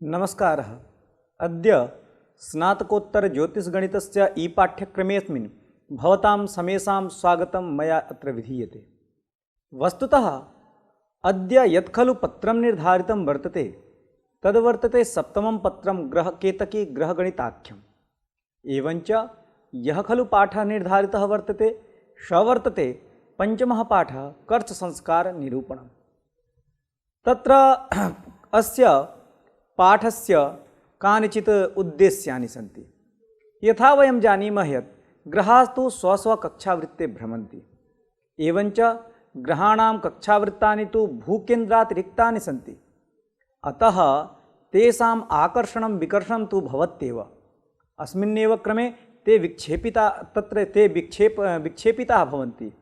नमस्कारः। अद्य स्नातकोत्तरज्योतिषगणितस्य ई-पाठ्यक्रमेऽस्मिन् भवतां समेषां स्वागतं मया अत्र विधीयते। वस्तुतः अद्य यत् खलु पत्रं निर्धारितं वर्तते तद्वर्तते सप्तमं पत्रं ग्रहकेतकी ग्रहगणिताख्यम्। एवञ्च यः खलु पाठः निर्धारितः वर्तते स वर्तते पञ्चमः पाठः कर्षसंस्कारनिरूपणम्। तत्र अस्य पाठस्य कानिचित् उद्देश्यानि सन्ति। यथा वयं जानीमः यत् ग्रहाः तु स्वस्वकक्षावृत्ते भ्रमन्ति, एवञ्च ग्रहाणां कक्षावृत्तानि तु भूकेन्द्रात् रिक्तानि सन्ति। अतः तेषाम् आकर्षणं विकर्षणं तु भवत्येव। अस्मिन्नेव क्रमे ते विक्षेपिताः भवन्ति।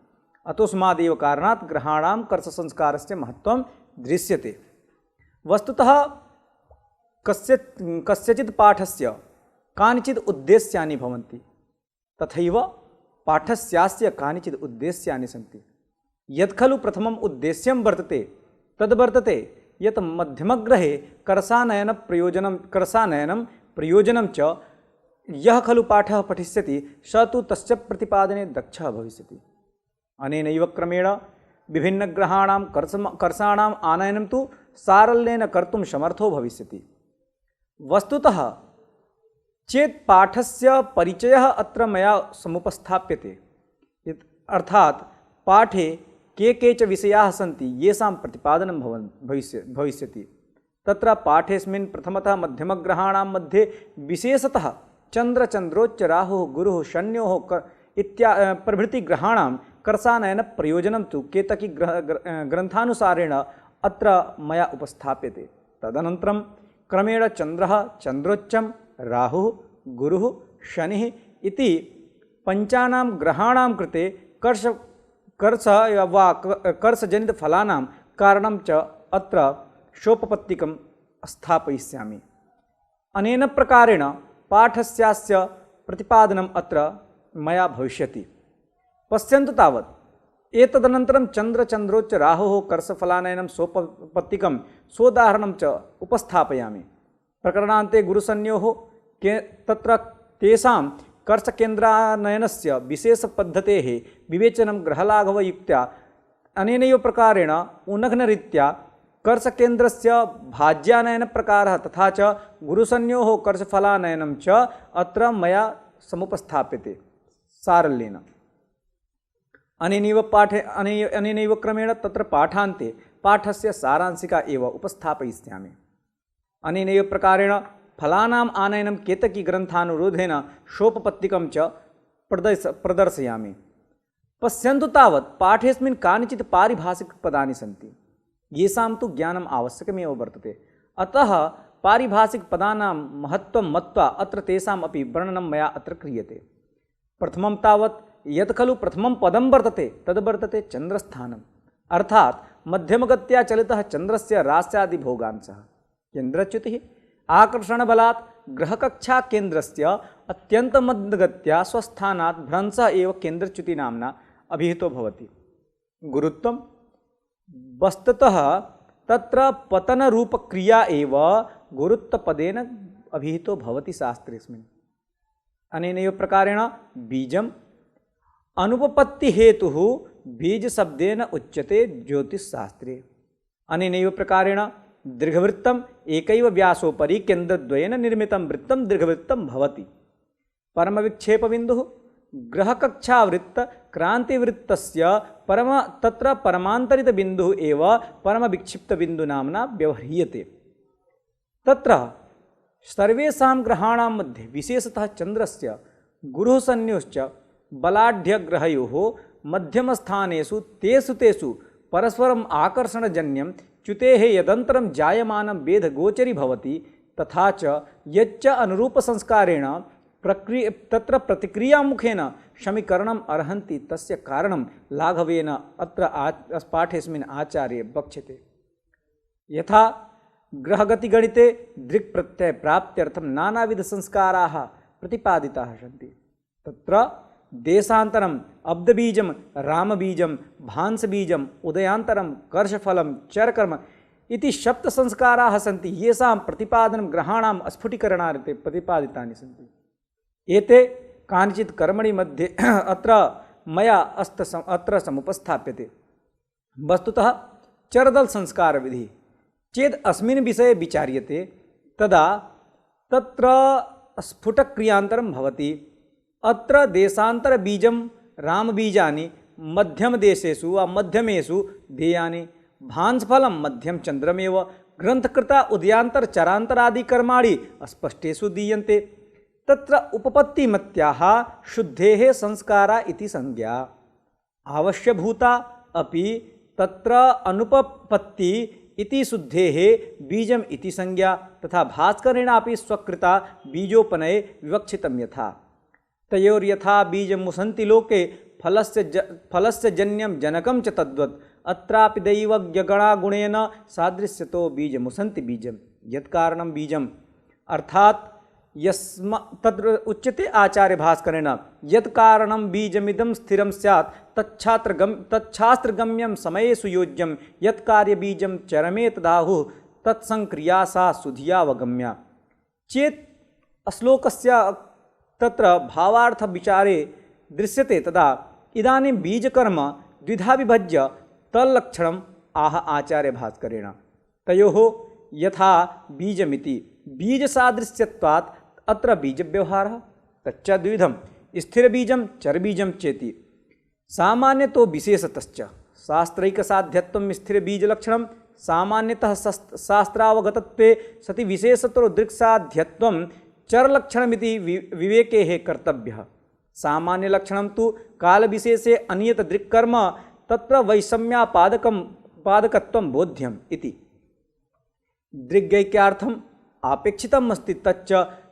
अतोस्मादेव कारणात् ग्रहाणां कर्षसंस्कारस्य महत्त्वं दृश्यते। वस्तुतः कस्यचित् पाठस्य कानिचित् उद्देश्यानि भवन्ति, तथैव पाठस्यास्य कानिचित् उद्देश्यानि सन्ति। यत् खलु प्रथमम् उद्देश्यं वर्तते तद्वर्तते यत् मध्यमग्रहे कर्षानयनं प्रयोजनं च यः खलु पाठः पठिष्यति स तु तस्य प्रतिपादने दक्षः भविष्यति। अनेनैव क्रमेण विभिन्नग्रहाणां कर्षाणाम् आनयनं तु सारल्येन कर्तुं समर्थो भविष्यति। वस्तुतः चेत् पाठस्य परिचयः अत्र मया समुपस्थाप्यते, अर्थात् पाठे के च विषयाः सन्ति येषां प्रतिपादनं भविष्यति। तत्र पाठेऽस्मिन् प्रथमतः मध्यमग्रहाणां मध्ये विशेषतः चन्द्रोच्च राहुः गुरुः शन्योः प्रभृति ग्रहाणां कर्षानयन प्रयोजनं तु केतकी ग्रन्थानुसारेण अत्र मया उपस्थाप्यते। तदनन्तरं क्रमेण चन्द्रः, चन्द्रोच्चं, राहुः, गुरुः, शनिः इति पञ्चानां ग्रहाणां कृते कर्षजनितफलानां कारणं च अत्र सोपपत्तिकं स्थापयिष्यामि। अनेन प्रकारेण पाठस्यास्य प्रतिपादनम् अत्र मया भविष्यति। पश्यन्तु तावत् एतदनन्तरं चन्द्रोच्च राहुः कर्षफलानयनं सोपपत्तिकं सोदाहरणं च उपस्थापयामि। प्रकरणान्ते गुरुसंज्ञोः तत्र तेषां कर्षकेन्द्रानयनस्य विशेषपद्धतेः विवेचनं ग्रहलाघवयुक्त्या अनेनैव प्रकारेण उन्नघनरीत्या कर्षकेन्द्रस्य भाज्यानयनप्रकारः तथा च गुरुसंज्ञोः कर्षफलानयनं च अत्र मया समुपस्थाप्यते सारल्येन। अनेनैव क्रमेण तत्र पाठान्ते पाठस्य सारांशिका एव उपस्थापयिष्यामि। अनेनैव प्रकारेण फलानाम् आनयनं केतकी ग्रन्थानुरोधेन सोपपत्तिकं च प्रदर्शयामि। पश्यन्तु तावत् पाठेऽस्मिन् कानिचित् पारिभाषिकपदानि सन्ति येषां तु ज्ञानम् आवश्यकमेव वर्तते। अतः पारिभाषिकपदानां महत्त्वं मत्वा अत्र तेषाम् अपि वर्णनं मया अत्र क्रियते। प्रथमं तावत् यत् खलु प्रथमं पदं वर्तते तद्वर्तते चन्द्रस्थानम्, अर्थात् मध्यमगत्या चलितः चन्द्रस्य रास्यादिभोगांशः। केन्द्रच्युतिः आकर्षणबलात् ग्रहकक्षा केन्द्रस्य अत्यन्तमन्दगत्या स्वस्थानात् भ्रंशः एव केन्द्रच्युतिनाम्ना अभिहितो भवति। गुरुत्वं वस्तुतः तत्र पतनरूपक्रिया एव गुरुत्वपदेन अभिहितो भवति शास्त्रेऽस्मिन्। अनेनैव प्रकारेण बीजम् अनुपपत्तिहेतुः बीजशब्देन उच्यते ज्योतिषशास्त्रे। अनेनैव प्रकारेण दीर्घवृत्तम् एकैव व्यासोपरि केन्द्रद्वयेन निर्मितं वृत्तं दीर्घवृत्तं भवति। परमविक्षेपबिन्दुः ग्रहकक्षावृत्तक्रान्तिवृत्तस्य तत्र परमान्तरितबिन्दुः एव परमविक्षिप्तबिन्दुनाम्ना व्यवह्रियते। तत्र सर्वेषां ग्रहाणां मध्ये विशेषतः चन्द्रस्य गुरुः संज्ञोश्च बलाढ्यग्रहयोः मध्यमस्थानेषु तेषु परस्परम् आकर्षणजन्यं च्युतेः यदन्तरं जायमानं वेदगोचरी भवति, तथा च यच्च अनुरूपसंस्कारेण तत्र प्रतिक्रियामुखेन समीकरणम् अर्हन्ति तस्य कारणं लाघवेन अत्र पाठेऽस्मिन् आचार्ये वक्ष्यते। यथा ग्रहगतिगणिते दृक्प्रत्ययप्राप्त्यर्थं नानाविधसंस्काराः प्रतिपादिताः सन्ति। तत्र देशान्तरम् अब्धबीजं रामबीजं भांसबीजम् उदयान्तरं कर्षफलं चरकर्म इति सप्तसंस्काराः सन्ति, येषां प्रतिपादनं ग्रहाणां स्फुटीकरणार्थे प्रतिपादितानि सन्ति। एते कानिचित् कर्मणि मध्ये अत्र मया अत्र समुपस्थाप्यते। वस्तुतः चरदल संस्कार विधि चेत् अस्मिन् विषये विचार्यते तदा तत्र स्फुटक्रियान्तरं भवति। अत्र देशान्तरबीजं रामबीजानि मध्यमदेशेषु वा मध्यमेषु देयानि, भांसफलं मध्यम चन्द्रमेव, ग्रन्थकृता उदयान्तरचरान्तरादि कर्माणि स्पष्टेषु दीयन्ते। तत्र उपपत्तिमत्याः शुद्धेः संस्कारा इति संज्ञा, आवश्यभूता अपि तत्र अनुपपत्ति इति शुद्धेः बीजम् इति संज्ञा, तथा भास्करेणापि स्वकृता बीजोपनये विवक्षितं यथा। तयोर्यथा बीजमुसन्ति लोके फलस्य जन्यं जनकं च तद्वत् अत्रापि दैवज्ञगणागुणेन सादृश्यतो बीजमुसन्ति बीजं यत्कारणं बीजम्, अर्थात् तत्र उच्यते आचार्य भास्करेण यत्कारणं बीजमिदं स्थिरं स्यात् तच्छास्त्रगम्यं समये सुयोज्यं यत्कार्यबीजं चरमे तदाहुः तत्संक्रिया सा सुधियावगम्या। चेत् श्लोकस्य तत्र भावार्थविचारे दृश्यते तदा इदानीं बीजकर्म द्विधा विभज्य तल्लक्षणम् आह आचार्य भास्करेण। तयोः यथा बीजमिति बीजसादृश्यत्वात् अत्र बीजव्यवहारः तच्च द्विविधं, स्थिरबीजं चरबीजं चेति। सामान्यतो विशेषतश्च शास्त्रैकसाध्यत्वं स्थिरबीजलक्षणं, सामान्यतः शास्त्रावगतत्वे सति विशेषतो दृक्साध्यत्वं चरलक्षणमिति विवेकेः कर्तव्यः। सामान्यलक्षणं तु कालविशेषे अनियतदृक्कर्म तत्र वैषम्यापादकत्वं बोध्यम् इति। दृग्गैक्यार्थम् आपेक्षितम् अस्ति तच्च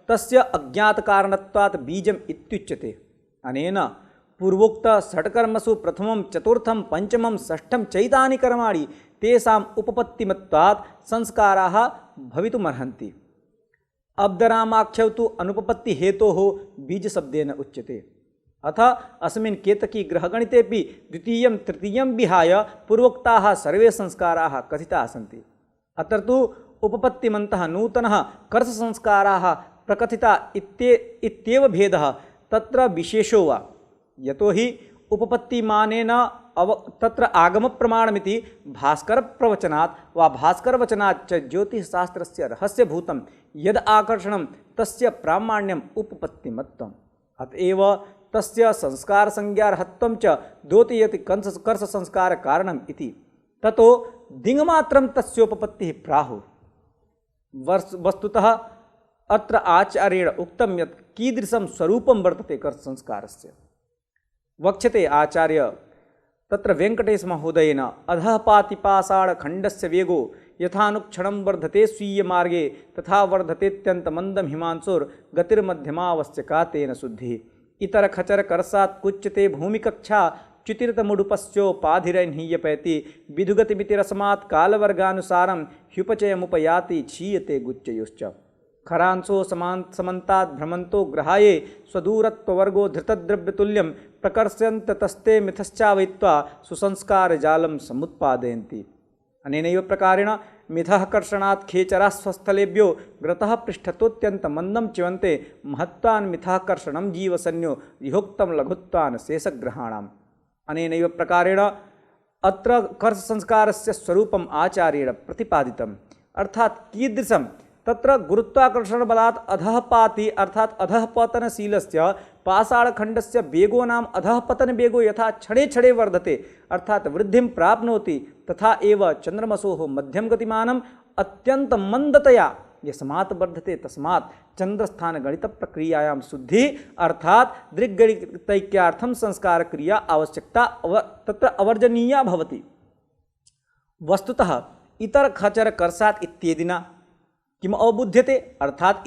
तस्य अज्ञातकारणत्वात् बीजम् इत्युच्यते। अनेन पूर्वोक्त षट्कर्मसु प्रथमं चतुर्थं पञ्चमं षष्ठं चैतानि कर्माणि तेषाम् उपपत्तिमत्वात् संस्काराः भवितुमर्हन्ति। अब्दरामाख्यौ तु अनुपपत्तिहेतोः बीजशब्देन उच्यते। अथ अस्मिन् केतकी ग्रहगणितेपि द्वितीयं तृतीयं विहाय पूर्वोक्ताः सर्वे संस्काराः कथिताः सन्ति। अत्र तु उपपत्तिमन्तः नूतनः कर्षसंस्काराः प्रकथिता इत्येव भेदः तत्र विशेषो वा। यतोहि उपपत्तिमानेन तत्र आगमप्रमाणमिति भास्करप्रवचनात् वा भास्करवचनात् च ज्योतिषशास्त्रस्य रहस्यभूतं यद् आकर्षणं तस्य प्रामाण्यम् उपपत्तिमत्वम्। अतएव तस्य संस्कारसंज्ञार्हत्वं च द्योतयति कर्षसंस्कारकारणम् इति। ततो दिङ्मात्रं तस्योपपत्तिः प्राहुः। वस्तुतः अत्र आचार्येण उक्तं यत् कीदृशं स्वरूपं वर्तते कर्षसंस्कारस्य। वक्ष्यते आचार्य तत्र वेङ्कटेशमहोदयेन अधः पातिपाषाणखण्डस्य वेगो यथानुक्षणं वर्धते स्वीयमार्गे तथा वर्धतेत्यन्तमन्दं हिमांशोर्गतिर्मध्यमावश्यका तेन शुद्धिः। इतरखचरकर्षात् कुच्यते भूमिकक्षा च्युतिरतमुडुपस्योपाधिरैर्हीयपैति विधुगतिमिति रसमात् कालवर्गानुसारं ह्युपचयमुपयाति क्षीयते गुच्चयोश्च। खरांशो समन्तात् भ्रमन्तो ग्रहाये स्वदूरत्ववर्गो धृतद्रव्यतुल्यं प्रकर्षन्ततस्ते मिथश्चावयित्वा सुसंस्कारजालं समुत्पादयन्ति। अनेनैव प्रकारेण मिथः कर्षणात् खेचरास्वस्थलेभ्यो ग्रतः पृष्ठतोत्यन्तमन्दं च्यवन्ते महत्त्वान् मिथः कर्षणं जीवसन्यो विहोक्तं लघुत्वान् शेषग्रहाणाम्। अनेनैव प्रकारेण अत्र कर्षसंस्कारस्य स्वरूपम् आचार्येण प्रतिपादितम्। अर्थात् कीदृशं तत्र गुरुत्वाकर्षणबलात् अधः पाति अर्थात् अधः पतनशीलस्य पाषाणखण्डस्य वेगो नाम अधः पतनवेगो यथा क्षणे क्षणे वर्धते अर्थात् वृद्धिं प्राप्नोति तथा एव चन्द्रमसोः मध्यम गतिमानम् अत्यन्तमन्दतया यस्मात् वर्धते तस्मात् चन्द्रस्थानगणितप्रक्रियायां शुद्धि अर्थात् दृग्गणितैक्यार्थं संस्कारक्रिया आवश्यकता तत्र अवर्जनीया भवति। वस्तुतः इतरखचरकर्षात् इत्येदिना किम अवबुध्यते अर्थात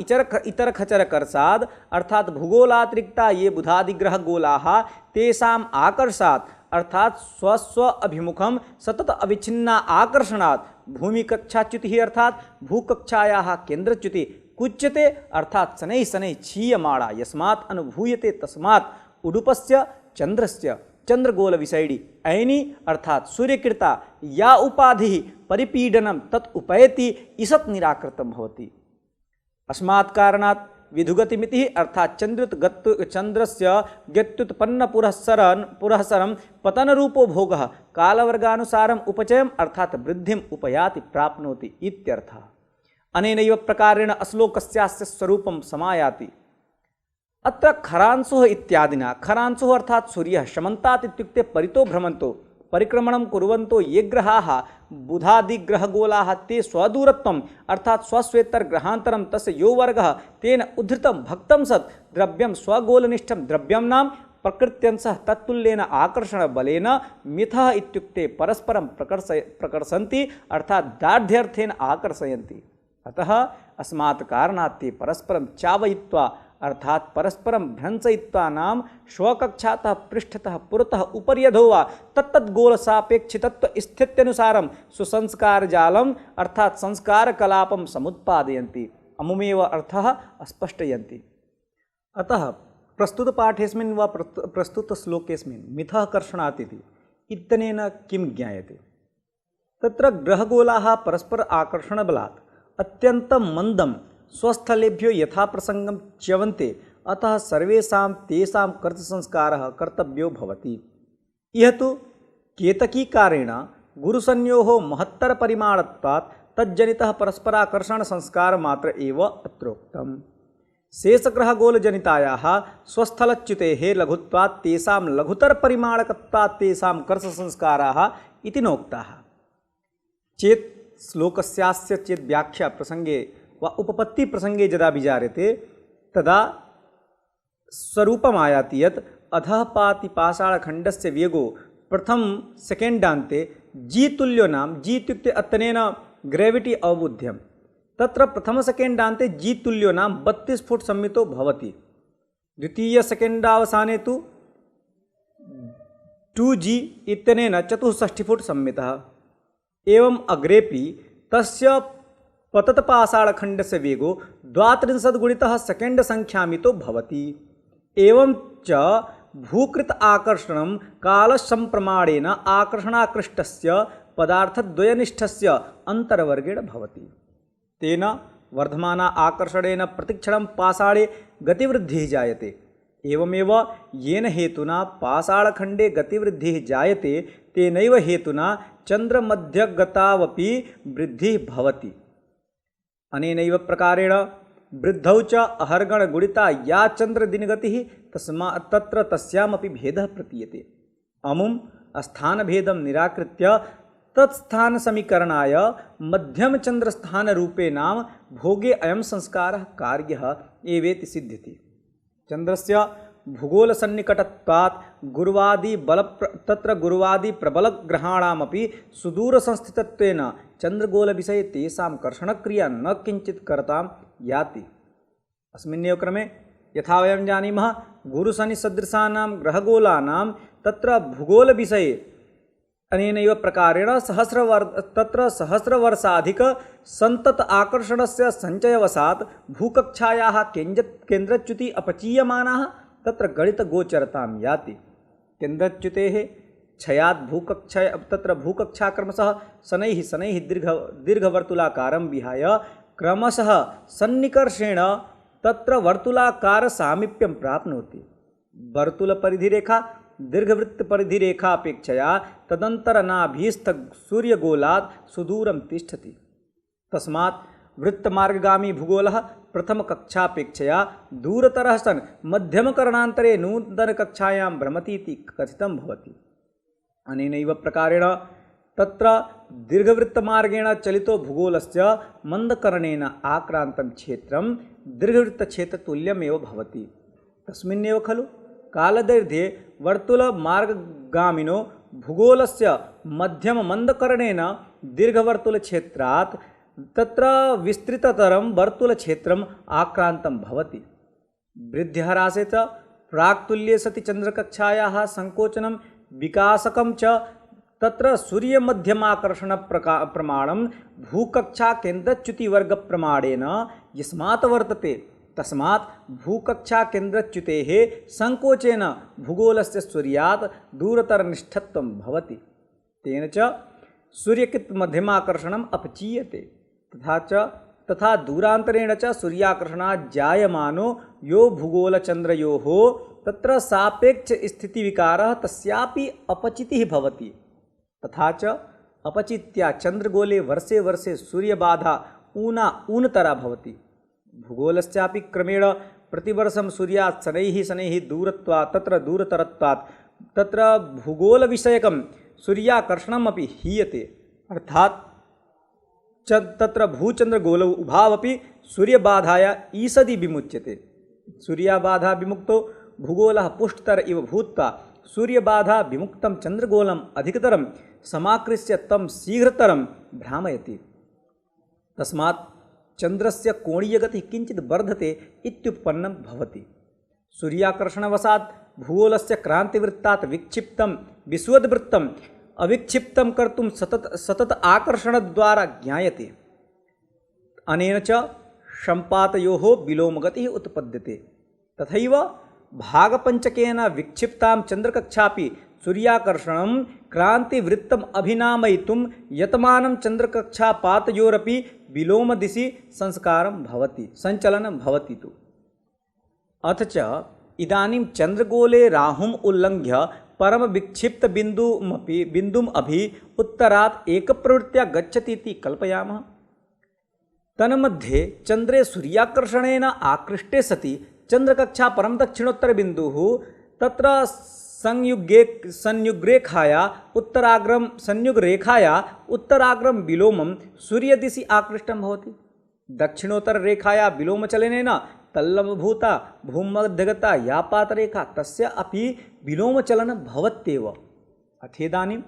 इतरखचरकर्षाद् अर्थात भूगोलातिरिक्ता ये बुधादिग्रहगोलाः तेषाम् आकर्षात् अर्थात स्वस्व अभिमुखं सतत अविच्छिन्ना आकर्षणात् भूमिकक्षाच्युतिः अर्थात भूकक्षायाः केन्द्रच्युति कुच्यते अर्थात शनैः शनैः क्षीयमाणा यस्मात् अनुभूयते तस्मात् उडुपस्य चन्द्रस्य चंद्रगोल विषयिणी ऐनी अर्थात सूर्यकृता या उपाधि परिपीडनम तत् उपैति ईषत् निराकृतं भवति। अस्मात् कारणात् विधुगतिमिति अर्थात चंद्रस्य गत्युत्पन्न पुरःसरं पतनरूपो भोगः कालवर्गानुसारम् उपचयम् अर्थात वृद्धिम् उपयाति प्राप्नोति इत्यर्थः। अनेनैव प्रकारेण अश्लोकस्यास्य स्वरूपं समायाति। अत्र खरांशुः इत्यादिना, खरांशुः अर्थात सूर्यः शमन्तात् इत्युक्ते परितो भ्रमन्तो परिक्रमणं कुर्वन्तो ये ग्रहाः बुधादिग्रहगोलाः ते स्वदूरत्वम् अर्थात स्वश्वेतर्ग्रहान्तरं तस्य यो वर्गः तेन उद्धृतं भक्तं सत् द्रव्यं स्वगोलनिष्ठं द्रव्यं नाम प्रकृत्यंसः तत्तुल्येन आकर्षणबलेन मिथः इत्युक्ते परस्परं प्रकर्षन्ति अर्थात दार्ढ्यर्थेन आकर्षयन्ति। अतः अस्मात् कारणात् ते परस्परं चावयित्वा अर्थात परस्परं भ्रंसयित्वा नाम स्वकक्षातः पृष्ठतः पुरतः उपरि अधोवा तत्तद्गोलसापेक्षितत्व स्थित्यनुसारं सुसंस्कारजालम् अर्थात संस्कारकलापं समुत्पादयन्ति अमुमेव अर्थः स्पष्टयन्ति। अतः प्रस्तुतपाठेऽस्मिन् वा प्रस्तुतश्लोकेऽस्मिन् मिथः कर्षणात् इति इत्यनेन किं ज्ञायते? तत्र ग्रहगोलाः परस्पर आकर्षणबलात् अत्यन्तं मन्दं स्वस्थलेभ्यो यथा प्रसंगम च्यवन्ते अतः सर्वेषां तेषां कर्तसंस्कारः कर्तव्यो भवति। यह तो केतकीकारेण गुरुसंयोः महत्तर परिमाणत्वात् तज्जनितः परस्पराकर्षण संस्कार मात्र एव अत्रोक्तम्। शेषग्रहगोलजनितायाः स्वस्थलच्युतेः लघुत्वात् तेषां लघुतर परिमाणकत्वात् तेषां कर्षसंस्काराः इति नोक्ताः। चेत् श्लोकस्यास्य चेत् व्याख्या प्रसंगे व उपपत्ति प्रसंगे यदा विचार्यते तदा स्वरूपमायाति यत् अधः पाति पाषाणखण्डस्य वेगो प्रथम सेकेण्डान्ते जी तुल्यो नाम जी इत्युक्ते अत्यनेन ग्रेविटी अवबुध्यं तत्र प्रथम सेकेण्डान्ते जी तुल्यो नाम 32 फुट सम्मितो भवति। द्वितीय सेकेण्डावसाने तु 2g इत्यनेन 64 फुट सम्मितः। एवं अग्रेपि तस्य पतत्पाषाणखण्डस्य वेगो 32 गुणितः सेकेण्ड संख्यामितो भवति। एवं च भूकृत आकर्षणं कालसंप्रमाणेन आकर्षणाकृष्टस्य पदार्थद्वयनिष्ठस्य अंतर्वर्गेण भवति। तेन वर्धमाना आकर्षणेन प्रतिक्षणं पाषाणे गतिवृद्धिः जायते। एवमेव येन हेतुना पाषाणखण्डे गतिवृद्धिः जायते तेनैव हेतुना चन्द्रमध्यगतावपि वृद्धिः भवति। अनेनैव प्रकारेण वृद्धौ च अहर्गणगुणिता या चन्द्रदिनगतिः तत्र तस्यामपि भेदः प्रतीयते। अमुं स्थानभेदं निराकृत्य तत्स्थानसमीकरणाय मध्यमचन्द्रस्थानरूपे नाम भोगे अयं संस्कारः कार्यः एवेति सिद्ध्यति। चन्द्रस्य भूगोलसन्निकटत्वात् तत्र गुरुवादिप्रबलग्रहाणामपि सुदूरसंस्थितत्वेन चन्द्रगोलविषये तेषां कर्षणक्रिया न किञ्चित् कर्तां याति। अस्मिन्नेव क्रमे यथा वयं जानीमः गुरुशनिसदृशानां ग्रहगोलानां तत्र भूगोलविषये अनेनैव प्रकारेण सहस्रवर्षाधिक सन्तत आकर्षणस्य सञ्चयवशात् भूकक्षायाः केन्द्रच्युति अपचीयमानाः तत्र गणितगोचरतां याति। केन्द्रच्युतेः क्षयात् भूकक्षय तत्र भूकक्षा क्रमशः शनैः दीर्घवर्तुलाकारं विहाय क्रमशः सन्निकर्षेण तत्र वर्तुलाकारसामीप्यं प्राप्नोति। वर्तुलपरिधिरेखा दीर्घवृत्तपरिधिरेखापेक्षया तदन्तरनाभीस्थ सूर्यगोलात् सुदूरं तिष्ठति। तस्मात् वृत्तमार्गगामी भूगोलः प्रथमकक्षापेक्षया दूरतरः सन् मध्यमकरणान्तरे नूतनकक्षायां भ्रमति इति कथितं भवति। अनेनैव प्रकारेण तत्र दीर्घवृत्तमार्गेण चलितो भूगोलस्य मन्दकरणेन आक्रान्तं क्षेत्रं दीर्घवृत्तक्षेत्रतुल्यमेव भवति। तस्मिन्नेव खलु कालदैर्घ्ये वर्तुलमार्गगामिनो भूगोलस्य मध्यममन्दकरणेन दीर्घवर्तुलक्षेत्रात् तत्र विस्तृततरं वर्तुलक्षेत्रम् आक्रान्तं भवति। वृद्ध्यह्रासे च प्राक्तुल्ये सति चन्द्रकक्षायाः संकोचनं विकासकं च तत्र सूर्यमध्यमाकर्षणप्रमाणं भूकक्षा केन्द्रच्युतिवर्गप्रमाणेन यस्मात् वर्तते तस्मात् भूकक्षाकेन्द्रच्युतेः संकोचेन भूगोलस्य सूर्यात् दूरतरनिष्ठत्वं भवति। तेन च सूर्यकृतमध्यमाकर्षणम् अपचीयते। तथा दूरान्तरेण च सूर्याकर्षणात् जायमानो यो भूगोलचन्द्रयोः तत्र सापेक्षस्थितिविकारः तस्यापि अपचितिः भवति। तथा च अपचित्या चन्द्रगोले वर्षे वर्षे सूर्यबाधा ऊनतरा भवति। भूगोलस्यापि क्रमेण प्रतिवर्षं सूर्यात् शनैः शनैः दूरत्वात् तत्र दूरतरत्वात् तत्र भूगोलविषयकं सूर्याकर्षणमपि हीयते। अर्थात् तत्र भूचन्द्रगोलौ उभावपि सूर्यबाधाया ईषदि विमुच्यते। सूर्यबाधा विमुक्तो भूगोलः पुष्टतर इव भूत्वा सूर्यबाधा विमुक्तं चन्द्रगोलम् अधिकतरं समाकृष्य तं शीघ्रतरं भ्रामयति। तस्मात् चन्द्रस्य कोणीयगतिः किञ्चित् वर्धते इत्युत्पन्नं भवति। सूर्याकर्षणवशात् भूगोलस्य क्रान्तिवृत्तात् विक्षिप्तं विश्वद्वृत्तम् अविक्षिप्तं कर्तुं सतत आकर्षणद्वारा ज्ञायते। अनेन च संपातयोः विलोमगतिः उत्पद्यते। तथैव भागपञ्चकेन विक्षिप्तां चन्द्रकक्षापि सूर्याकर्षणं क्रान्तिवृत्तम् अभिनामयितुं यतमानं चन्द्रकक्षापातयोरपि विलोमदिशि सञ्चलनं भवति तु। अथ च इदानीं चन्द्रगोले राहुम् उल्लङ्घ्य परमविक्षिप्तबिन्दुम् अभि उत्तरात् एकप्रवृत्त्या गच्छति इति कल्पयामः। तन्मध्ये चन्द्रे सूर्याकर्षणेन आकृष्टे सति चन्द्रकक्षा परं दक्षिणोत्तरबिन्दुः तत्र संयुग्रेखाया उत्तराग्रं विलोमं सूर्यदिशि आकृष्टं भवति। दक्षिणोत्तररेखाया विलोमचलनेन तल्लम्भूता भूमध्यगता या पातरेखा तस्य अपि विलोमचलनं भवत्येव। अथेदानीं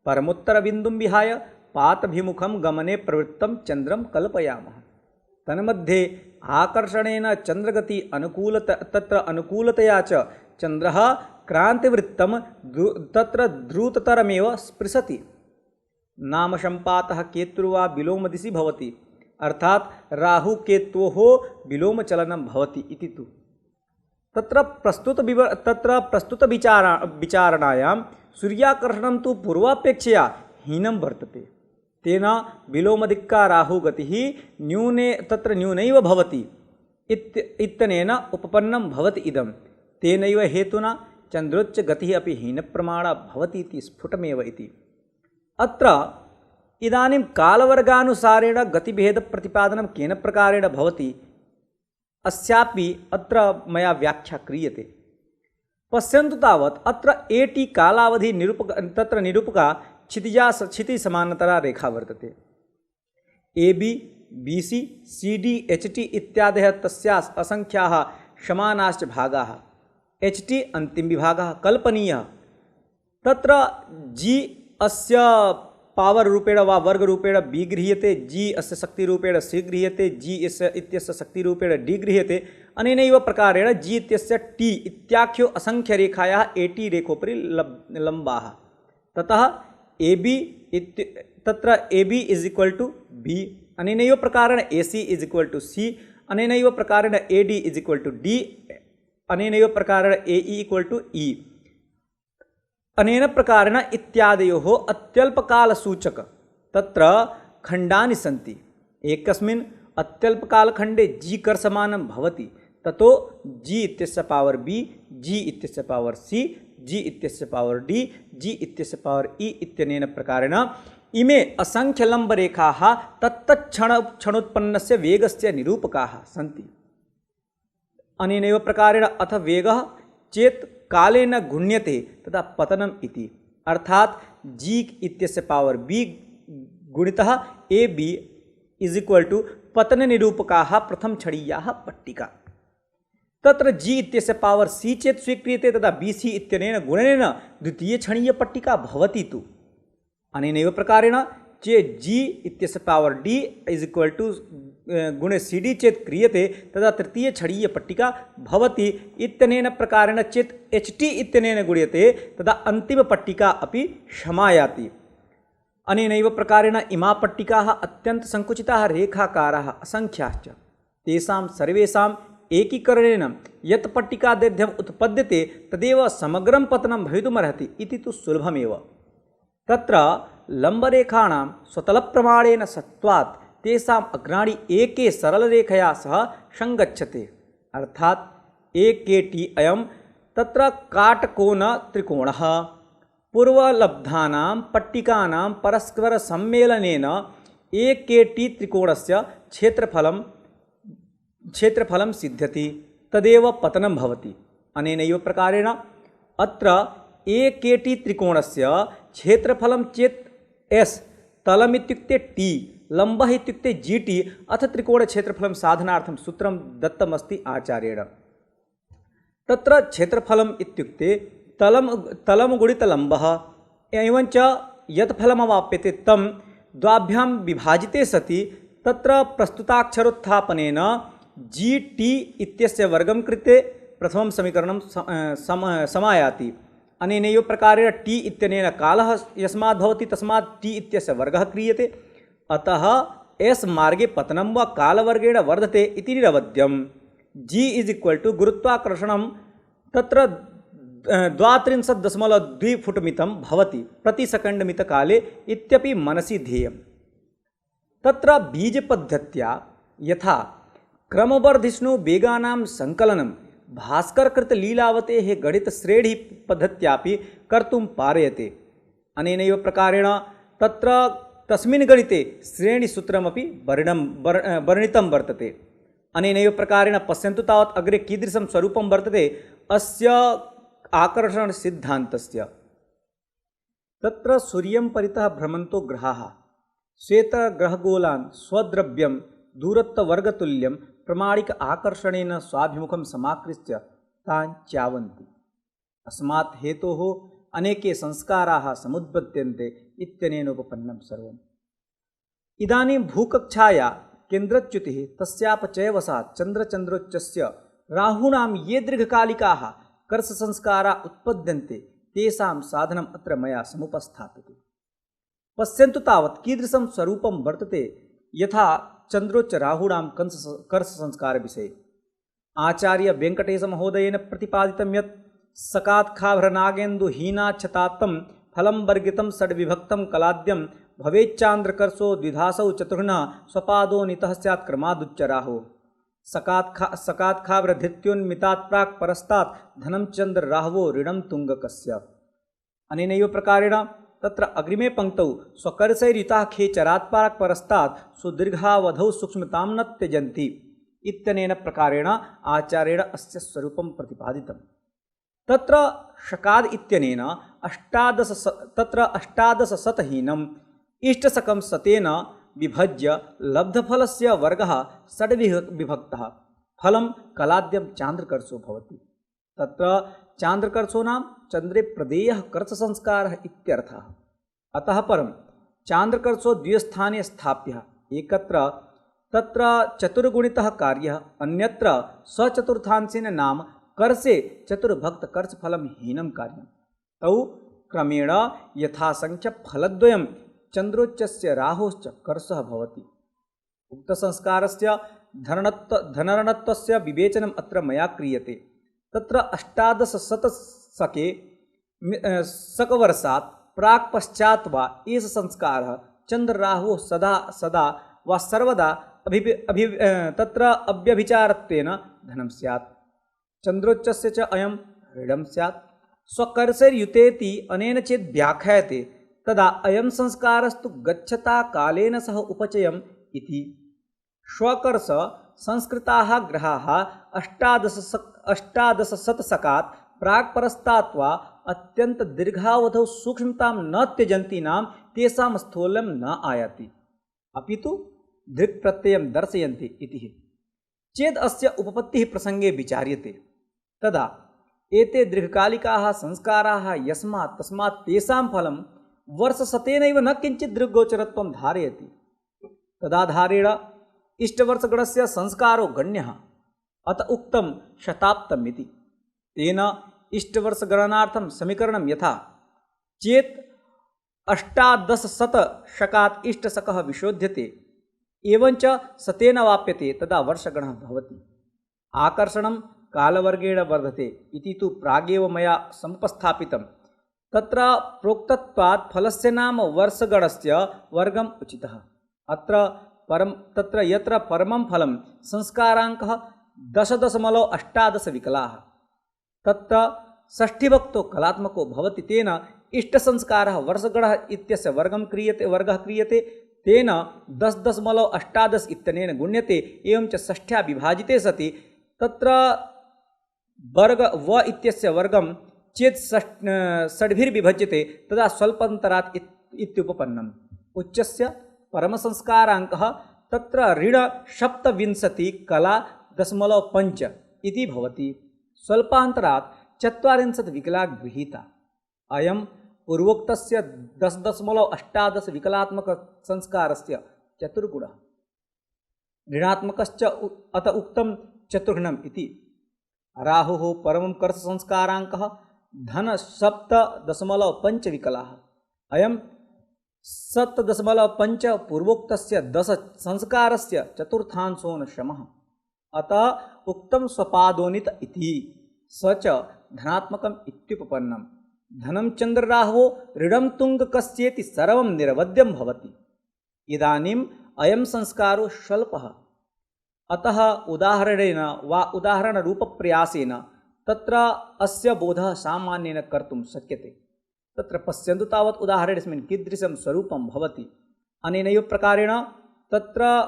परमोत्तरबिन्दुं विहाय पातभिमुखं गमने प्रवृत्तं चन्द्रं कल्पयामः। तन्मध्ये आकर्षणेन चन्द्रगति तत्र अनुकूलतया च चन्द्रः क्रान्तिवृत्तं तत्र द्रुततरमेव स्पृशति। नाम संपातः केतुर्वा विलोमदिशि भवति। अर्थात् राहुकेतोः विलोमचलनं भवति इति तु। तत्र प्रस्तुतविचारणायां सूर्याकर्षणं तु पूर्वापेक्षया हीनं वर्तते। तेन विलोमदिक्का राहुगतिः न्यूनैव भवति इत्यनेन उपपन्नं भवति इदं। तेनैव हेतुना चन्द्रोच्चगतिः अपि हीनप्रमाणा भवति इति स्फुटमेव इति। अत्र इदानीं कालवर्गानुसारेण गतिभेदप्रतिपादनं केन प्रकारेण भवति अस्यापि अत्र मया व्याख्या क्रियते। पश्यन्तु तावत् अत्र एटी कालावधि निरूपका क्षितिसमान्तरा रेखा वर्तते। AB, BC, CD, HT इत्यादयः तस्याः असङ्ख्याः समानाश्च भागाः। HT अन्तिमविभागः कल्पनीयः। तत्र G अस्य पावर् रूपेण वा वर्गरूपेण B गृह्यते, G अस्य शक्तिरूपेण C गृह्यते, G इत्यस्य शक्तिरूपेण D गृह्यते। अनेनैव प्रकारेण G इत्यस्य T इत्याख्यो असङ्ख्यरेखायाः AT रेखोपरि लम्बाः। ततः तत्र AB is equal to B, अनेनैव प्रकारेण AC is equal to C, अनेनैव प्रकारेण AD is equal to D, अनेनैव प्रकारेण AE इक्वल टू E। अनेन प्रकारेण इत्यादयोः अत्यल्पकालसूचक तत्र खण्डानि सन्ति। एकस्मिन् अत्यल्पकालखण्डे G कर्समानं भवति। ततो G इत्यस्य पावर् B, G इत्यस्य पावर् C, G इत्यस्य पावर् D, G इत्यस्य पावर् E इत्यनेन प्रकारेण इमे असङ्ख्यलम्बरेखाः तत्तत्क्षणोत्पन्नस्य वेगस्य निरूपकाः सन्ति। अनेनैव प्रकारेण अथ वेगः चेत् कालेन गुण्यते तदा पतनम् इति। अर्थात् G इत्यस्य पावर् B गुणितः AB इज इक्वल टू पतननिरूपकाः प्रथमछडीयाः पट्टिका। तत्र G इत्यस्य पावर् C चेत् स्वीक्रियते तदा BC इत्यनेन गुणनेन द्वितीयछडीयपट्टिका भवति तु। अनेनैव प्रकारेण चेत् G इत्यस्य power D is equal to गुणे CD चेत् क्रियते तदा तृतीयछडीयपट्टिका भवति। इत्यनेन प्रकारेण चेत् HT इत्यनेन गुण्यते तदा अन्तिमपट्टिका अपि समायाति। अनेनैव प्रकारेण इमा पट्टिकाः अत्यन्तसङ्कुचिताः रेखाकाराः असङ्ख्याश्च। तेषां सर्वेषां एकीकरणेन यत् पट्टिकादैर्घ्यम् उत्पद्यते तदेव समग्रं पतनं भवितुमर्हति इति तु सुलभमेव। तत्र लम्बरेखाणां स्वतलप्रमाणेन सत्त्वात् तेषाम् अग्राणि एके सरलरेखया सह सङ्गच्छते, अर्थात् एकेटी अयं तत्र काटकोणत्रिकोणः पूर्वलब्धानां पट्टिकानां परस्परसम्मेलनेन एकेटी त्रिकोणस्य क्षेत्रफलं सिद्ध्यति, तदेव पतनं भवति। अनेनैव प्रकारेण अत्र एकेटी त्रिकोणस्य क्षेत्रफलं चेत् एस्, तलमित्युक्ते टी, लम्बः इत्युक्ते GT, अथ त्रिकोणक्षेत्रफलं साधनार्थं सूत्रं दत्तमस्ति आचार्येण। तत्र क्षेत्रफलम् इत्युक्ते तलं गुणितलम्बः, एवञ्च यत् फलमवाप्यते तं द्वाभ्यां विभाजिते सति तत्र प्रस्तुताक्षरोत्थापनेन GT इत्यस्य वर्गं कृते प्रथमं समीकरणं समायाति। अनेनैव प्रकारेण T इत्यनेन कालः यस्मात् भवति तस्मात् T इत्यस्य वर्गः क्रियते, अतः S मार्गे पतनं वा कालवर्गेण वर्धते इति निरवध्यम्। G = गुरुत्वाकर्षणं तत्र 32.2 फुटमितं भवति प्रतिसेकण्डमितकाले इत्यपि मनसि ध्येयम्। तत्र बीजपद्धत्या यथा क्रमवर्धिष्णुवेगानां सङ्कलनं भास्करकृतलीलावतेः गणितश्रेणीपद्धत्यापि कर्तुं पारयते। अनेनैव प्रकारेण तत्र तस्मिन् गणिते श्रेणीसूत्रमपि वर्णितं वर्तते। अनेनैव प्रकारेण पश्यन्तु तावत् अग्रे कीदृशं स्वरूपं वर्तते अस्य आकर्षणसिद्धान्तस्य। तत्र सूर्यं परितः भ्रमन्तो ग्रहाः श्वेतग्रहगोलान् स्वद्रव्यं दूरत्ववर्गतुल्यं प्रमाणिक आकर्षणेन स्वाभिमुखं समाकृत्य तान् च्यावन्ति। अस्मात् हेतोः अनेके संस्काराः समुत्पद्यन्ते इत्यनेन उपपन्नं सर्वम्। इदानीं भूकक्षाया केन्द्रच्युतिः तस्यापचयवशात् चन्द्रचन्द्रोच्चस्य राहूणां ये दीर्घकालिकाः कर्षसंस्कारा उत्पद्यन्ते तेषां साधनम् अत्र मया समुपस्थाप्यते। पश्यन्तु तावत् कीदृशं स्वरूपं वर्तते यथा चन्द्रोच्च राहूणां कर्षसंस्कारविषये। आचार्य वेङ्कटेशमहोदयेन प्रतिपादितं यत् सकात्खाभ्रनागेन्दुहीनाच्छतात्तं फलं वर्गितं षड्विभक्तं कलाद्यं भवेच्चान्द्रकर्षो द्विधासौ चतुर्नः स्वपादो नितः स्यात् क्रमादुच्चराहो। सकात्खाभ्रधृत्योन्मितात् प्राक् परस्तात् धनं चन्द्र राहवो ऋणं तुङ्गकस्य। अनेनैव प्रकारेण तत्र अग्रिमे पङ्क्तौ स्वकर्षैर्युताः खेचरात् प्राक् परस्तात् सुदीर्घावधौ सूक्ष्मतां न त्यजन्ति इत्यनेन प्रकारेण आचार्येण अस्य स्वरूपं प्रतिपादितम्। तत्र शकाद् इत्यनेन अष्टादशशतहीनम् इष्टशकं शतेन विभज्य लब्धफलस्य वर्गः षड्विभक्तः फलं कलाद्यं चान्द्रकर्षो भवति। तत्र चान्द्रकर्षो नाम चन्द्रे प्रदेयः कर्षसंस्कारः इत्यर्थः। अतः परं चान्द्रकर्षो द्विस्थाने स्थाप्यः, एकत्र तत्र चतुर्गुणितः कार्यः, अन्यत्र सचतुर्थांशेन नाम कर्षे चतुर्भक्तकर्षफलं हीनं कार्यं। तौ क्रमेण यथासङ्ख्यफलद्वयं चन्द्रोच्चस्य राहोश्च कर्षः भवति। उक्तसंस्कारस्य धनरणत्वस्य विवेचनम् अत्र मया क्रियते। तत्र 1800 प्राक् पश्चात् वा एष संस्कारः चन्द्रराहुः सदा वा सर्वदा तत्र अव्यभिचारत्वेन धनं स्यात्, चन्द्रोच्चस्य च अयं ऋणं स्यात्। स्वकर्षैर्युतेति अनेन चेत् व्याख्यायते तदा अयं संस्कारस्तु गच्छता कालेन सह उपचयम् इति। स्वकर्ष संस्कृताः ग्रहाः 1800 प्राक् परस्तात् वा अत्यंत दीर्घावधौ सूक्ष्मतां न त्यजन्ति नाम तेषां स्थूल्यं न आयाति, अपितु दृक्प्रत्ययं दर्शयन्ति इति। चेद् अस्य उपपत्तिः प्रसङ्गे विचार्यते तदा एते दीर्घकालिकाः संस्काराः यस्मात् तस्मात् तेषां फलं वर्षशतेनैव न किञ्चित् दृग्गोचरत्वं धारयति। तदाधारेण इष्टवर्षगणस्य संस्कारो गण्यः, अत उक्तं शताब्दम् इति। तेन इष्टवर्षगणनार्थं समीकरणं यथा चेत् 1800 शकात् इष्टशकः विशोध्यते एवञ्च शतेन वाप्यते तदा वर्षगणः भवति। आकर्षणं कालवर्गेण वर्धते इति तु प्रागेव मया समुपस्थापितं। तत्र प्रोक्तत्वात् फलस्य नाम वर्षगणस्य वर्गम् उचितः। तत्र यत्र परमं फलं संस्काराङ्कः 10.18 विकलाः, तत्र षष्ठीभक्तो कलात्मको भवति, तेन इष्टसंस्कारः वर्षगणः इत्यस्य वर्गः क्रियते, तेन 10.18 इत्यनेन गुण्यते। एवं च षष्ठ्या विभाजिते सति तत्र वर्ग व इत्यस्य वर्गं चेत् षड्भिर्विभज्यते, तदा स्वल्पन्तरात् इत्युपपन्नम्। उच्चस्य परमसंस्काराङ्कः तत्र ऋण 27 कला 0.5 इति भवति। स्वल्पान्तरात् 40 विकला गृहीता। अयं पूर्वोक्तस्य 10.18 विकलात्मक संस्कारस्य चतुर्गुणः। ऋणात्मकश्च अत उक्तं चतुर्गुणम् इति। राहुः परमं कर्ष संस्काराङ्कः धन 7.5 विकलाः। अयं 7.5 पूर्वोक्तस्य 10 संस्कारस्य चतुर्थांशो न श्रमः, अतः उक्तं स्वपादोनित इति। स च धनात्मकम् इत्युपपन्नम्। धनं चन्द्रराहवो ऋणं तुङ्गकस्येति सर्वं निरवध्यं भवति। इदानीम् अयं संस्कारो स्वल्पः, अतः उदाहरणेन वा उदाहरणरूपप्रयासेन तत्र अस्य बोधः सामान्येन कर्तुं शक्यते। तत्र पश्यन्तु तावत् उदाहरणेऽस्मिन् कीदृशं स्वरूपं भवति। अनेनैव प्रकारेण तत्र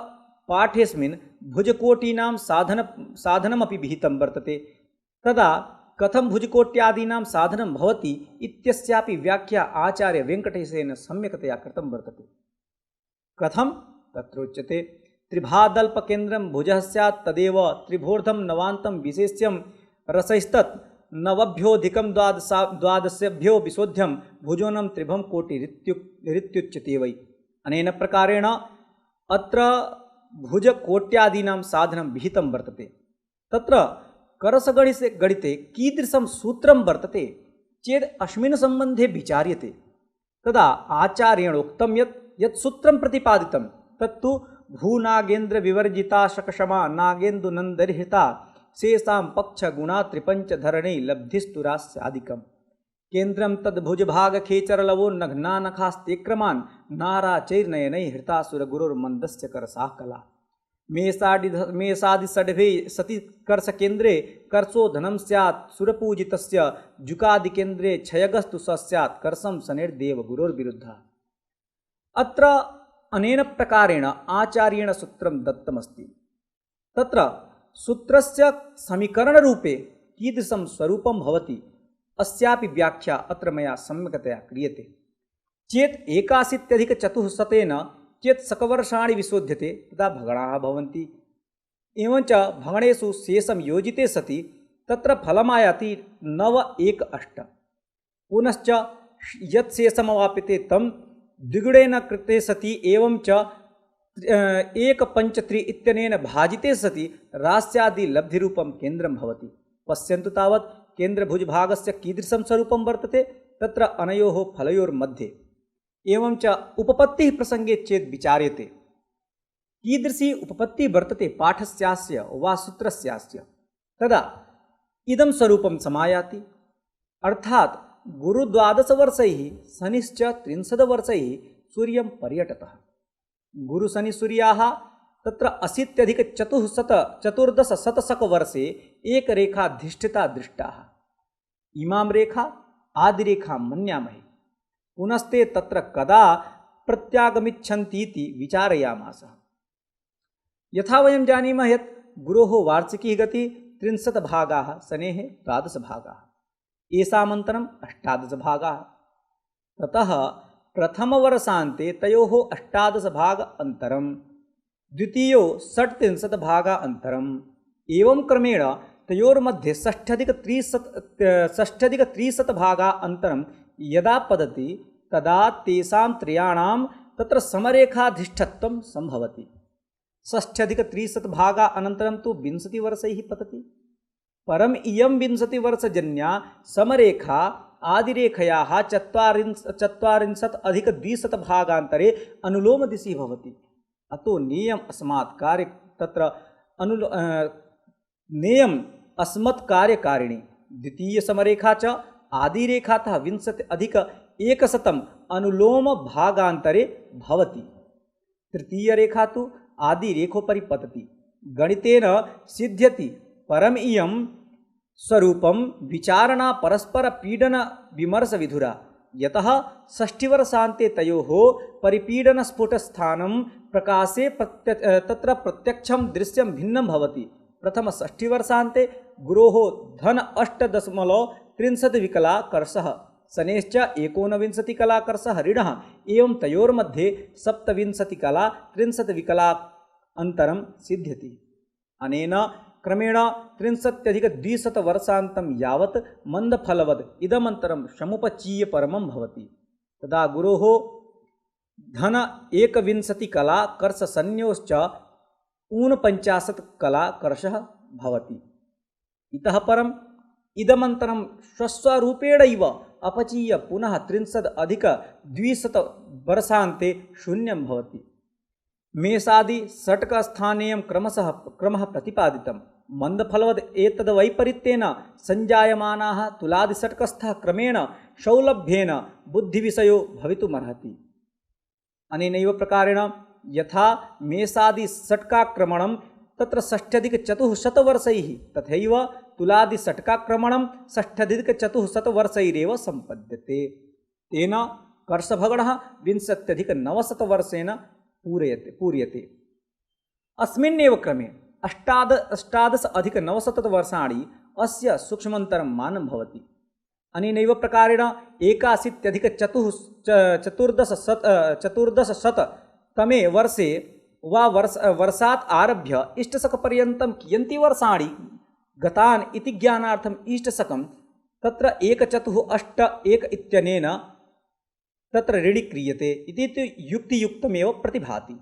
पाठेऽस्मिन् भुजकोटीनां साधनमपि विहितं वर्तते। तदा कथं भुजकोट्यादीनां साधनं भवति इत्यस्यापि व्याख्या आचार्य वेङ्कटेशेन सम्यक्तया कृतं वर्तते। कथं तत्रोच्यते, त्रिभादल्पकेन्द्रं भुजः स्यात् तदेव त्रिभोर्धं नवान्तं विशेष्यं रसैस्तत् नवभ्योऽधिकं द्वादशभ्यो विशोध्यं भुजोनं त्रिभं कोटिरित्युच्यते वै। अनेन प्रकारेण अत्र भुजकोट्यादीनां साधनं विहितं वर्तते। तत्र करसगणिते कीदृशं सूत्रं वर्तते चेत् अस्मिन् सम्बन्धे विचार्यते। तदा आचार्येण उक्तं यत् सूत्रं प्रतिपादितं तत्तु भूनागेन्द्रविवर्जिता शकशमा नागेन्दुनन्दरिहृता शेषां पक्षगुणा त्रिपञ्चधरणे लब्धिस्तुरास्यादिकम्। केन्द्रं तद्भुजभागखेचरलवो नघ्नानखास्तेक्रमान् नाराचैर्नयनै हृतासुरगुरोर्मन्दस्य करसाः कला। मेषादिषड्भे सति कर्षकेन्द्रे कर्षो धनं स्यात् सुरपूजितस्य जुकादिकेन्द्रे क्षयगस्तु स स्यात् कर्षं शनैर्देवगुरोर्विरुद्धः। अत्र अनेन प्रकारेण आचार्येण सूत्रं दत्तमस्ति। तत्र सूत्रस्य समीकरणरूपे कीदृशं स्वरूपं भवति अस्यापि व्याख्या अत्र मया सम्यक्तया क्रियते। चेत् 81+400 चेत् शकवर्षाणि विशोध्यते तदा भगणाः भवन्ति। एवञ्च भगणेषु शेषं योजिते सति तत्र फलमायाति 918। पुनश्च यत् शेषमवाप्यते तं द्विगुणेन कृते सति एवं च 153 इत्यनेन भाजिते सति रास्यादि लब्धिरूपं केन्द्रं भवति। पश्यन्तु तावत् केन्द्रभुजभागस्य कीदृशं स्वरूपं वर्तते तत्र अनयोः फलयोर्मध्ये। एवं च उपपत्तिः प्रसङ्गे चेत् विचार्यते कीदृशी उपपत्तिः वर्तते पाठस्यास्य वा सूत्रस्यास्य, तदा इदं स्वरूपं समायाति। अर्थात् गुरुद्वादशवर्षैः शनिश्च 30 वर्षैः सूर्यं पर्यटतः। गुरुशनिसूर्याः तत्र 80+414 एकरेखाधिष्ठिता दृष्टाः। इमां रेखा आदिरेखां मन्यामहे। पुनस्ते तत्र कदा प्रत्यागमिच्छन्तीति विचारयामास। यथा वयं जानीमः यत् गुरोः वार्षिकी गतिः 30 भागाः, शनेः 12 भागाः, येषामन्तरम् 18 भागाः। ततः प्रथमवर्षान्ते तयोः 18 भाग अन्तरं, द्वितीयो 36 भागा अन्तरम्। एवं क्रमेण तयोर्मध्ये 6+300 भागा अन्तरं यदा पतति तदा तेषां त्रयाणां तत्र समरेखाधिष्ठत्वं सम्भवति। 6+300 भागा अनन्तरं तु 20 वर्षैः पतति। परम् इयं 20 वर्षजन्या समरेखा आदिरेखयाः 40+ भागान्तरे अनुलोमदिशि भवति। अतो नियम अस्मात् कार्य तत्र नेयम् अस्मत्कार्यकारिणी द्वितीयसमरेखा च आदिरेखातः 20+100 अनुलोमभागान्तरे भवति। तृतीयरेखा तु आदिरेखोपरि पतति। गणितेन सिद्ध्यति परम इयं स्वरूपं विचारणा परस्परपीडनविमर्शविधुरा। यतः षष्ठीवर्षान्ते तयोः परिपीडनस्फुटस्थानं प्रकाशे तत्र प्रत्यक्षं दृश्यं भिन्नं भवति। प्रथमषष्ठीवर्षान्ते गुरोः धन 8.30 विकलाकर्षः शनेश्च 19 कलाकर्षः ऋणः एवं तयोर्मध्ये 27 विकला अन्तरं सिद्ध्यति। अनेन क्रमेण 30+200 वर्षान्तं यावत् मन्दफलवद् इदमन्तरं समुपचीय परमं भवति। तदा गुरोः धन 21 कलाकर्षशन्योश्च 49 कलाकर्षः भवति। इतः परम् इदमन्तरं स्वस्वरूपेणैव अपचीय पुनः 30+200 वर्षान्ते शून्यं भवति। मेषादि षट्कस्थानेयं क्रमः प्रतिपादितं। मन्दफलवद् एतद्वैपरीत्येन संजायमानाः तुलादिषट्कस्थः क्रमेण सौलभ्येन बुद्धिविषयो भवितुमर्हति। अनेनैव प्रकारेण यथा मेषादि षट्काक्रमणं तत्र 6+400 वर्षैः तथैव तुलादि षट्काक्रमणं 6+400 वर्षैरेव सम्पद्यते। तेन कर्षभगणः 20+900 वर्षेण पूर्यते। अस्मिन्नेव क्रमे 18+900 वर्षाणि अस्य सूक्ष्मन्तरं मानं भवति। अनेनैव प्रकारेण 81+1400 वर्षे वा वर्षात् आरभ्य इष्टशकपर्यन्तं कियन्ति वर्षाणि गतान् इति ज्ञानार्थम् इष्टशकं तत्र 1/4 इत्यनेन तत्र ऋणि क्रियते इति युक्तियुक्तमेव प्रतिभाति।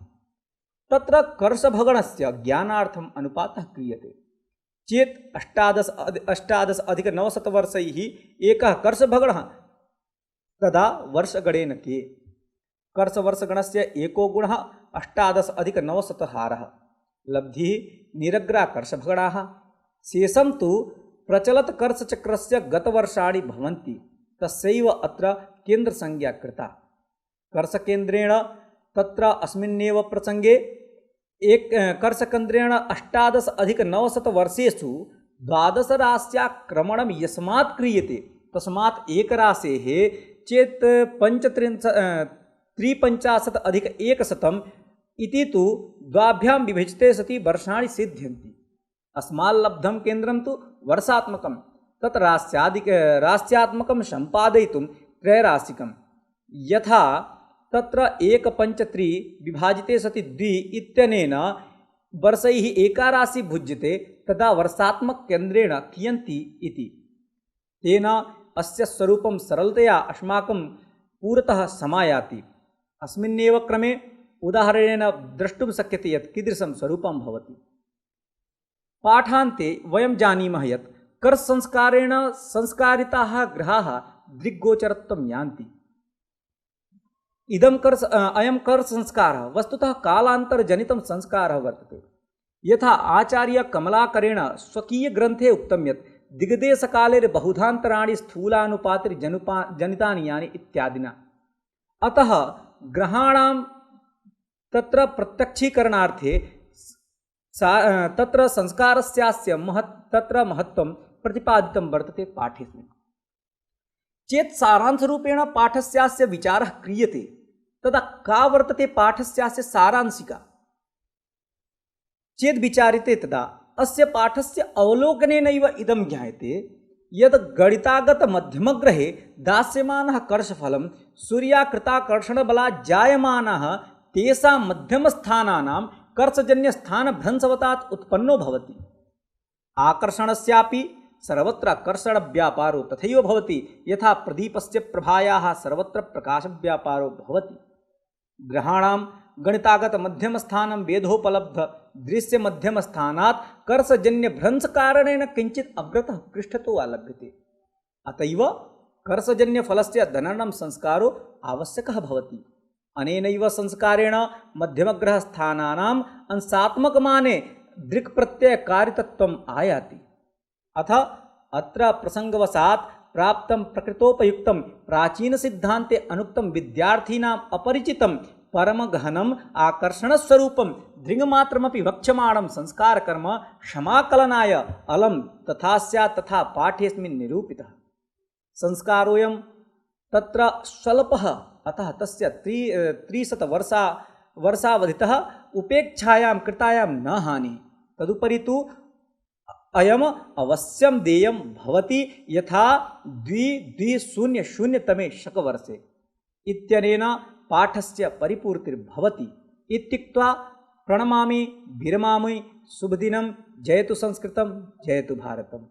तत्र कर्षभगणस्य ज्ञानार्थम् अनुपातः क्रियते चेत् 18+900 वर्षैः एकः कर्षभगणः तदा वर्षगणेन के कर्षवर्षगणस्य एको गुणः 18+900 हारः लब्धिः निरग्रा कर्षभगणाः। शेषं तु प्रचलत्कर्षचक्रस्य गतवर्षाणि भवन्ति। तस्यैव अत्र केन्द्रसंज्ञा कृता। कर्षकेन्द्रेण तत्र अस्मिन्नेव प्रसङ्गे कर्षकेन्द्रेण 18+900 वर्षेषु 12 राश्याक्रमणं यस्मात् क्रियते तस्मात् एकराशेः चेत् 53+100 इति तु द्वाभ्यां विभजिते सति वर्षाणि सिद्ध्यन्ति। अस्माल्लब्धं केन्द्रं तु वर्षात्मकं तत् राश्यात्मकं सम्पादयितुं त्रैराशिकं। यथा तत्र 1/3 विभाजिते सति 2 इत्यनेन वर्षैः एका राशि भुज्यते तदा वर्षात्मककेन्द्रेण कियन्ति इति। तेन अस्य स्वरूपं सरलतया अस्माकं पुरतः समायाति। अस्मिन्नेव क्रमे उदाहरणेन द्रष्टुं शक्यते यत् कीदृशं स्वरूपं भवति। पाठान्ते वयं जानीमः यत् कर्षसंस्कारेण संस्कारिताः ग्रहाः दृग्गोचरत्वं यान्ति। अयं कर्षसंस्कारः वस्तुतः कालान्तरजनितं संस्कारः वर्तते। यथा आचार्यकमलाकरेण स्वकीयग्रन्थे उक्तं यत् दिग्देशकालेर्बहुधान्तराणि स्थूलानुपातिर्जनितानि यानि इत्यादिना। अतः ग्रहाणां तत्र प्रत्यक्षीकरणार्थे तत्र संस्कारस्यास्य महत्त्वं प्रतिपादितं वर्तते पाठेऽस्मिन्। चेत् सारांशरूपेण पाठस्यास्य विचारः क्रियते तदा का वर्तते पाठस्यास्य सारांशिका चेत् विचार्यते तदा अस्य पाठस्य अवलोकनेनैव इदं ज्ञायते यद् गणितागतमध्यमग्रहे दास्यमानः कर्षफलं सूर्याकृताकर्षणबलात् जायमानः तेषां मध्यमस्थानानां कर्षजन्यस्थानभ्रंशवतात् उत्पन्नो भवति। आकर्षणस्यापि सर्वत्र कर्षणव्यापारो तथैव भवति यथा प्रदीपस्य प्रभायाः सर्वत्र प्रकाशव्यापारो भवति। ग्रहाणां गणितागतमध्यमस्थानं वेदोपलब्ध दृश्यमध्यमस्थानात् कर्षजन्यभ्रंशकारणेन किञ्चित् अग्रतः पृष्ठतो वा लभ्यते। अतएव कर्षजन्यफलस्य धननं संस्कारो आवश्यकः भवति। अनेनैव संस्कारेण मध्यमग्रहस्थानानाम् अंशात्मकमाने दृक्प्रत्ययकारितत्वम् आयाति। अथ अत्र प्रसंगवशात् प्राप्तं प्रकृतोपयुक्तं प्राचीनसिद्धान्ते अनुक्तं विद्यार्थिनाम् अपरिचितं परमगहनम् आकर्षणस्वरूपं दृङ्मात्रमपि वक्ष्यमाणं संस्कारकर्म क्षमाकलनाय अलं तथा स्यात् तथा पाठ्येऽस्मिन् निरूपितः। संस्कारोऽयं तत्र स्वल्पः, अतः तस्य 300 वर्षावधितः उपेक्षायां कृतायां न हानिः। तदुपरि तु अयम् अवश्यं देयं भवति यथा 2200 तमे शकवर्षे इत्यनेन पाठस्य परिपूर्तिर्भवति इत्युक्त्वा प्रणमामि, विरमामि। शुभदिनं। जयतु संस्कृतं, जयतु भारतम्।